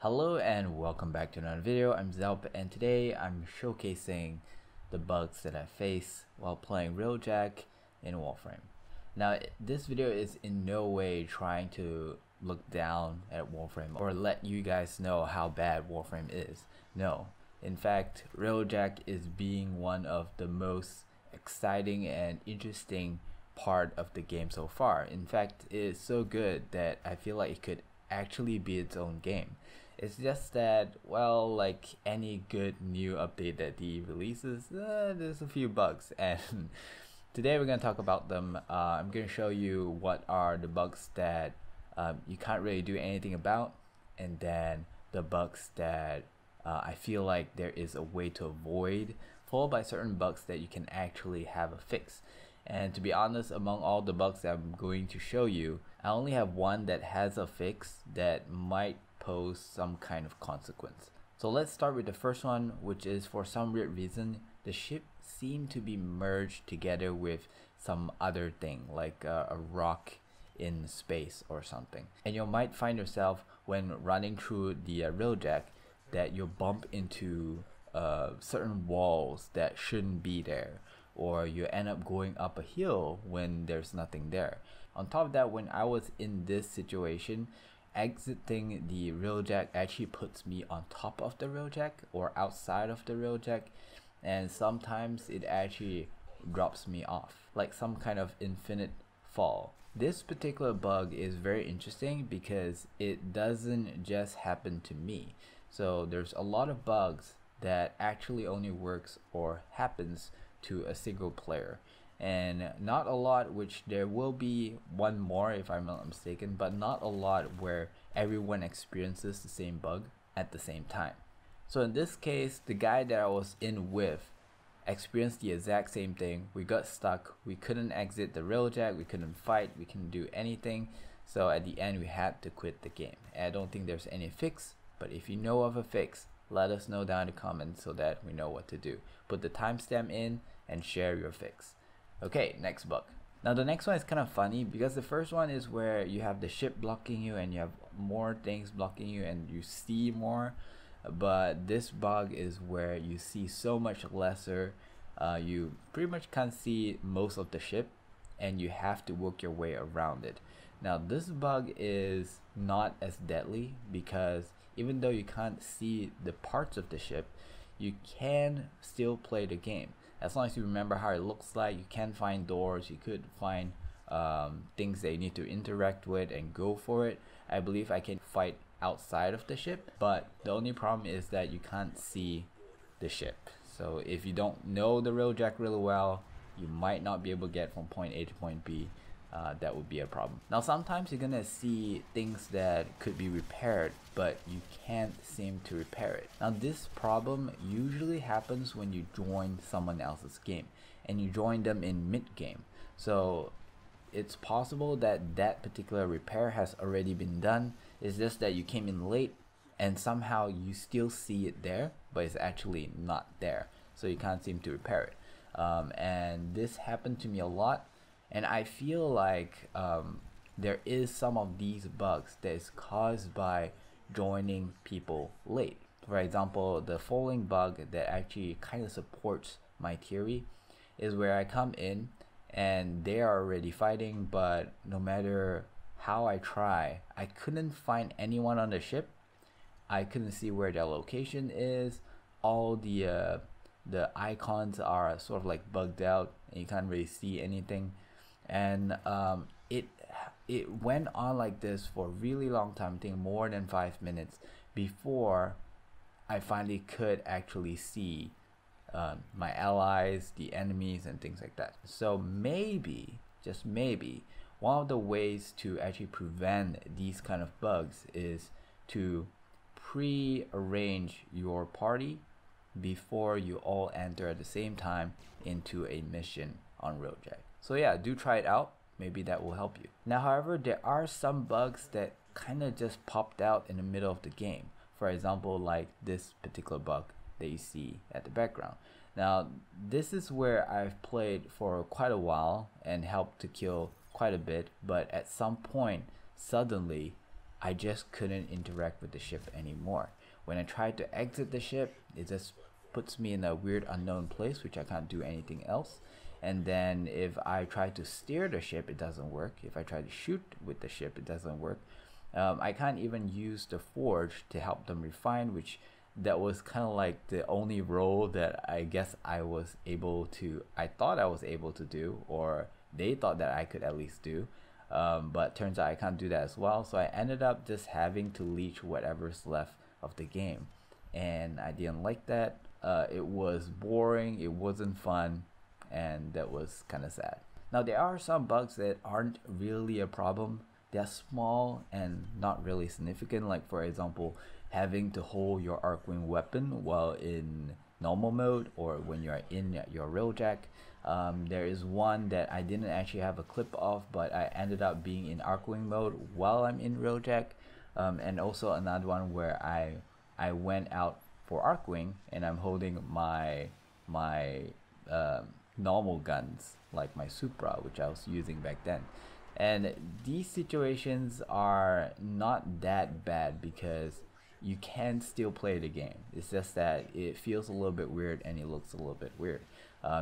Hello and welcome back to another video. I'm Zelp and today I'm showcasing the bugs that I face while playing Railjack in Warframe. Now this video is in no way trying to look down at Warframe or let you guys know how bad Warframe is. No, in fact Railjack is being one of the most exciting and interesting part of the game so far. In fact, it is so good that I feel like it could actually be its own game. It's just that, well, like any good new update that he releases, there's a few bugs, and today we're going to talk about them. I'm going to show you what are the bugs that you can't really do anything about, and then the bugs that I feel like there is a way to avoid, followed by certain bugs that you can actually have a fix. And to be honest, among all the bugs that I'm going to show you, I only have one that has a fix that might pose some kind of consequence. So let's start with the first one, which is for some weird reason the ship seemed to be merged together with some other thing like a rock in space or something, and you might find yourself when running through the Railjack that you'll bump into certain walls that shouldn't be there, or you end up going up a hill when there's nothing there. On top of that, when I was in this situation, exiting the Railjack actually puts me on top of the Railjack or outside of the Railjack, and sometimes it actually drops me off like some kind of infinite fall. This particular bug is very interesting because it doesn't just happen to me. So there's a lot of bugs that actually only works or happens to a single player, and not a lot, which there will be one more if I'm not mistaken, but not a lot where everyone experiences the same bug at the same time. So in this case, the guy that I was in with experienced the exact same thing. We got stuck, we couldn't exit the Railjack, we couldn't fight, we couldn't do anything, so at the end we had to quit the game. And I don't think there's any fix, but if you know of a fix, let us know down in the comments so that we know what to do. Put the timestamp in and share your fix. Okay, next bug. Now the next one is kind of funny because the first one is where you have the ship blocking you and you have more things blocking you and you see more, but this bug is where you see so much lesser. You pretty much can't see most of the ship and you have to work your way around it. Now this bug is not as deadly because even though you can't see the parts of the ship, you can still play the game. As long as you remember how it looks like, you can find doors, you could find things that you need to interact with and go for it. I believe I can fight outside of the ship, but the only problem is that you can't see the ship. So if you don't know the Railjack really well, you might not be able to get from point A to point B. That would be a problem. Now sometimes you're gonna see things that could be repaired, but you can't seem to repair it. Now this problem usually happens when you join someone else's game and you join them in mid-game. So it's possible that that particular repair has already been done. It's just that you came in late and somehow you still see it there, but it's actually not there, so you can't seem to repair it. And this happened to me a lot. And I feel like there is some of these bugs that is caused by joining people late. For example, the falling bug that actually kind of supports my theory is where I come in and they are already fighting, but no matter how I try, I couldn't find anyone on the ship. I couldn't see where their location is. All the icons are sort of like bugged out and you can't really see anything. And it went on like this for a really long time, I think more than 5 minutes, before I finally could actually see my allies, the enemies, and things like that. So maybe, just maybe, one of the ways to actually prevent these kind of bugs is to pre-arrange your party before you all enter at the same time into a mission on Railjack. So yeah, do try it out. Maybe that will help you. Now, however, there are some bugs that kind of just popped out in the middle of the game. For example, like this particular bug that you see at the background. Now, this is where I've played for quite a while and helped to kill quite a bit, but at some point, suddenly, I just couldn't interact with the ship anymore. When I tried to exit the ship, it just puts me in a weird unknown place, which I can't do anything else. And then if I try to steer the ship, it doesn't work. If I try to shoot with the ship, it doesn't work. I can't even use the forge to help them refine, which that was kind of like the only role that I guess I thought I was able to do, or they thought that I could at least do. But turns out I can't do that as well. So I ended up just having to leech whatever's left of the game. And I didn't like that. It was boring, it wasn't fun, and that was kind of sad. Now there are some bugs that aren't really a problem. They're small and not really significant, like for example having to hold your Arcwing weapon while in normal mode or when you're in your railjack. There is one that I didn't actually have a clip of, but I ended up being in Arcwing mode while I'm in railjack. And also another one where I went out for Arcwing and I'm holding my normal guns like my Supra, which I was using back then. And these situations are not that bad because you can still play the game. It's just that it feels a little bit weird and it looks a little bit weird.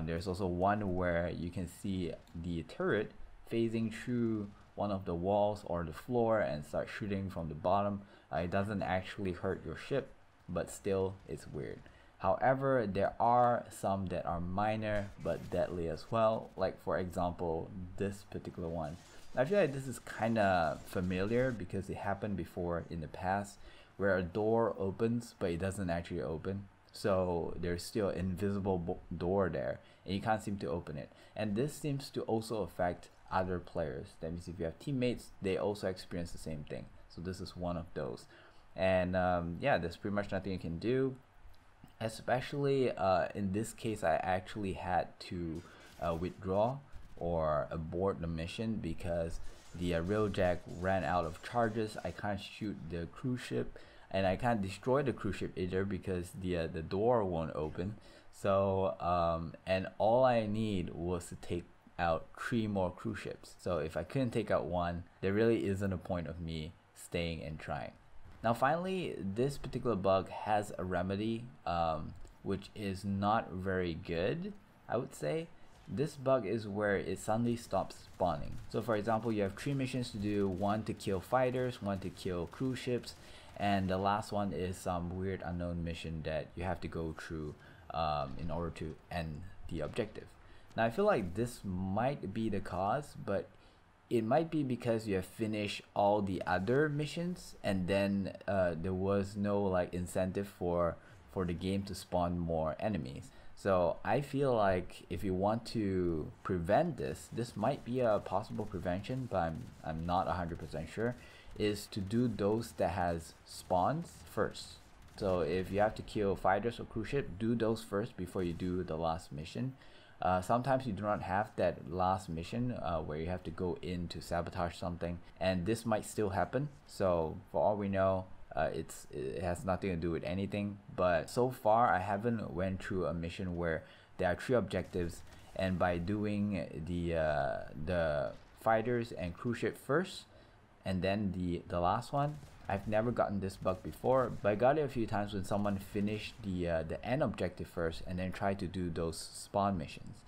There's also one where you can see the turret phasing through one of the walls or the floor and start shooting from the bottom. It doesn't actually hurt your ship, but still it's weird. However, there are some that are minor but deadly as well, like for example this particular one. I feel like this is kind of familiar because it happened before in the past, where a door opens but it doesn't actually open. So there's still an invisible door there and you can't seem to open it. And this seems to also affect other players. That means if you have teammates, they also experience the same thing. So this is one of those. And yeah, there's pretty much nothing you can do. Especially in this case, I actually had to withdraw or abort the mission because the railjack ran out of charges. I can't shoot the cruise ship and I can't destroy the cruise ship either because the door won't open. So and all I need was to take out 3 more cruise ships. So if I couldn't take out one, there really isn't a point of me staying and trying. Now finally, this particular bug has a remedy, which is not very good, I would say. This bug is where it suddenly stops spawning. So for example, you have 3 missions to do, 1 to kill fighters, 1 to kill cruise ships, and the last one is some weird unknown mission that you have to go through in order to end the objective. Now I feel like this might be the cause, but it might be because you have finished all the other missions and then there was no like incentive for the game to spawn more enemies. So I feel like if you want to prevent this might be a possible prevention, but I'm not 100% sure, is to do those that has spawns first. So if you have to kill fighters or cruise ship, do those first before you do the last mission. Sometimes you do not have that last mission where you have to go in to sabotage something, and this might still happen. So for all we know, it has nothing to do with anything. But so far I haven't went through a mission where there are 3 objectives, and by doing the fighters and cruise ship first and then the last one, I've never gotten this bug before, but I got it a few times when someone finished the end objective first and then tried to do those spawn missions.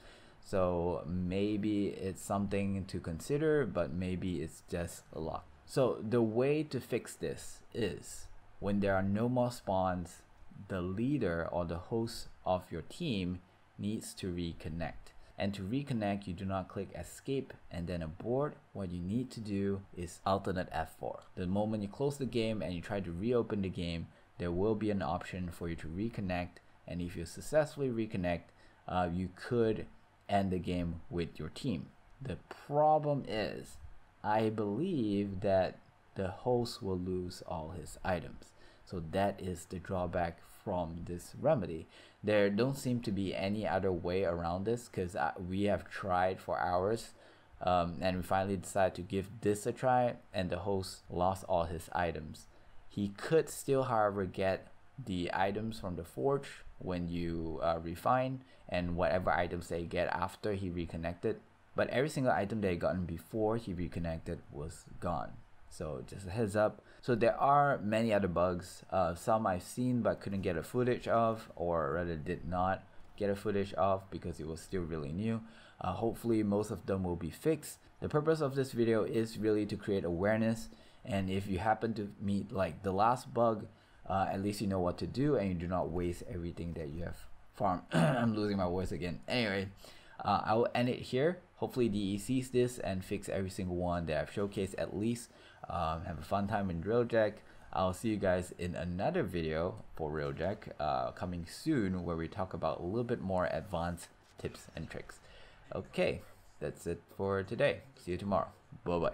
So maybe it's something to consider, but maybe it's just a luck. So the way to fix this is when there are no more spawns, the leader or the host of your team needs to reconnect. And to reconnect, you do not click escape and then abort. What you need to do is alternate F4. The moment you close the game and you try to reopen the game, there will be an option for you to reconnect. And if you successfully reconnect, you could end the game with your team. The problem is, I believe that the host will lose all his items. So that is the drawback from this remedy. There don't seem to be any other way around this because we have tried for hours and we finally decided to give this a try, and the host lost all his items. He could still, however, get the items from the forge when you refine, and whatever items they get after he reconnected, but every single item they gotten before he reconnected was gone. So just a heads up, So there are many other bugs, some I've seen but couldn't get a footage of, or rather did not get a footage of because it was still really new. Hopefully most of them will be fixed. The purpose of this video is really to create awareness, and if you happen to meet like the last bug, at least you know what to do and you do not waste everything that you have farmed. I'm losing my voice again. Anyway, I will end it here. Hopefully DE sees this and fix every single one that I've showcased at least. Have a fun time in Railjack. I'll see you guys in another video for Railjack coming soon, where we talk about a little bit more advanced tips and tricks. Okay, that's it for today. See you tomorrow. Bye bye.